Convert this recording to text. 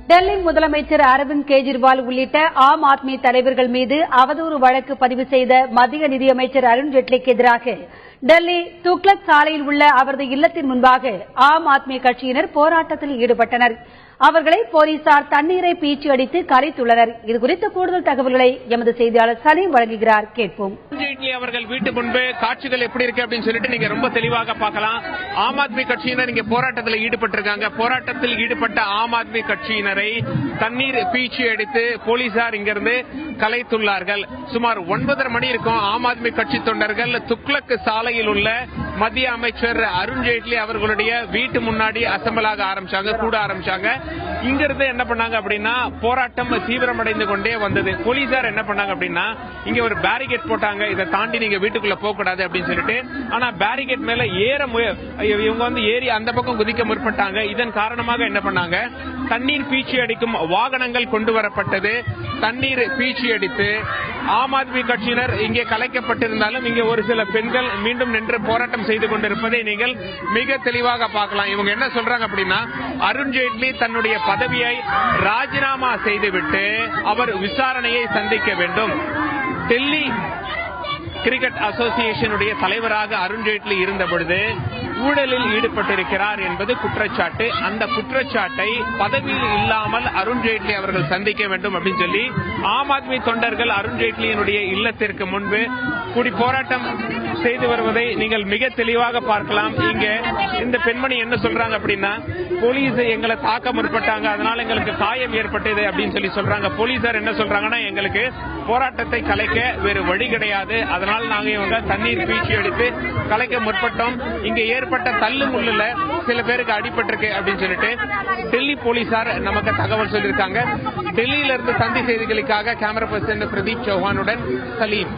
டெல்லி முதலமைச்சர் அரவிந்த் கெஜ்ரிவால் உள்ளிட்ட ஆம் ஆத்மி தலைவர்கள் மீது அவதூறு வழக்கு பதிவு செய்த மத்திய நிதியமைச்சர் அருண்ஜேட்லிக்கு எதிராக டெல்லி துக்ளக் சாலையில் உள்ள அவரது இல்லத்தின் முன்பாக ஆம் ஆத்மி கட்சியினர் போராட்டத்தில் ஈடுபட்டனர். அவர்களை போலீசார் தண்ணீரை பீச்சி அடித்து கலைத்துள்ளனர். இதுகுறித்த கூடுதல் தகவல்களை எமது செய்தியாளர் சலீம் வழங்குகிறார். கேட்போம். அருண்ஜேட்லி அவர்கள் வீட்டு முன்பு காட்சிகள் எப்படி இருக்கு அப்படின்னு சொல்லிட்டு நீங்க ரொம்ப தெளிவாக பார்க்கலாம். ஆம் ஆத்மி கட்சியினர் இங்க போராட்டத்தில் ஈடுபட்டிருக்காங்க. போராட்டத்தில் ஈடுபட்ட ஆம் ஆத்மி கட்சியினரை தண்ணீர் பீச்சி அடித்து போலீசார் இங்கிருந்து கலைத்துள்ளார்கள். சுமார் 9:30 மணி இருக்கும். ஆம் ஆத்மி கட்சி தொண்டர்கள் துக்ளக் சாலையில் உள்ள மத்திய அமைச்சர் அருண்ஜேட்லி அவர்களுடைய வீட்டு முன்னாடி அசம்பலாக ஆரம்பிச்சாங்க, கூட ஆரம்பிச்சாங்க. இங்கிருந்து என்ன பண்ணாங்க அப்படின்னா போராட்டம் தீவிரமடைந்து கொண்டே வந்தது. போலீசார் என்ன பண்ணாங்க அப்படின்னா இங்க ஒரு பேரிகேட் போட்டாங்க, இதை தாண்டி நீங்க வீட்டுக்குள்ள போக கூடாது அப்படின்னு சொல்லிட்டு. ஆனா பேரிகேட் மேல இவங்க ஏறி அந்த பக்கம் குதிக்க முற்பட்டாங்க. இதன் காரணமாக என்ன பண்ணாங்க, தண்ணீர் பீச்சி அடிக்கும் வாகனங்கள் கொண்டு வரப்பட்டது. தண்ணீர் பீச்சி அடித்து ஆம் ஆத்மி கட்சியினர் இங்கே கலைக்கப்பட்டிருந்தாலும் இங்கே ஒரு சில பெண்கள் மீண்டும் நின்று போராட்டம் செய்து கொண்டிருப்பதை நீங்கள் மிக தெளிவாக பார்க்கலாம். இவங்க என்ன சொல்றாங்க அப்படின்னா அருண்ஜேட்லி தன்னுடைய பதவியை ராஜினாமா செய்துவிட்டு அவர் விசாரணையை சந்திக்க வேண்டும். டெல்லி கிரிக்கெட் அசோசியேஷனுடைய தலைவராக அருண்ஜேட்லி இருந்த பொழுது ஊழலில் ஈடுபட்டிருக்கிறார் என்பது குற்றச்சாட்டு. அந்த குற்றச்சாட்டை பதவியில் இல்லாமல் அருண்ஜேட்லி அவர்கள் சந்திக்க வேண்டும் அப்படின்னு சொல்லி ஆம் ஆத்மி தொண்டர்கள் அருண்ஜேட்லியினுடைய இல்லத்திற்கு முன்பு கூடி போராட்டம் செய்து வருவதை நீங்கள் மிக தெளிவாக பார்க்கலாம். இங்க இந்த பெண்மணி என்ன சொல்றாங்க அப்படின்னா போலீஸ் எங்களை தாக்க முற்பட்டாங்க, அதனால எங்களுக்கு காயம் ஏற்பட்டது அப்படின்னு சொல்லி சொல்றாங்க. போலீசார் என்ன சொல்றாங்கன்னா எங்களுக்கு போராட்டத்தை கலைக்க வேறு வழி கிடையாது, அதனால் நாங்க இவங்க தண்ணீர் பீச்சி அடித்து கலைக்க முற்பட்டோம். இங்க ஏற்பட்ட தள்ளு முள்ளுல சில பேருக்கு அடிபட்டிருக்கு அப்படின்னு சொல்லிட்டு டெல்லி போலீசார் நமக்கு தகவல் சொல்லியிருக்காங்க. டெல்லியிலிருந்து தந்தி செய்திகளுக்காக கேமரா பர்சன் பிரதீப் சௌஹானுடன் சலீம்.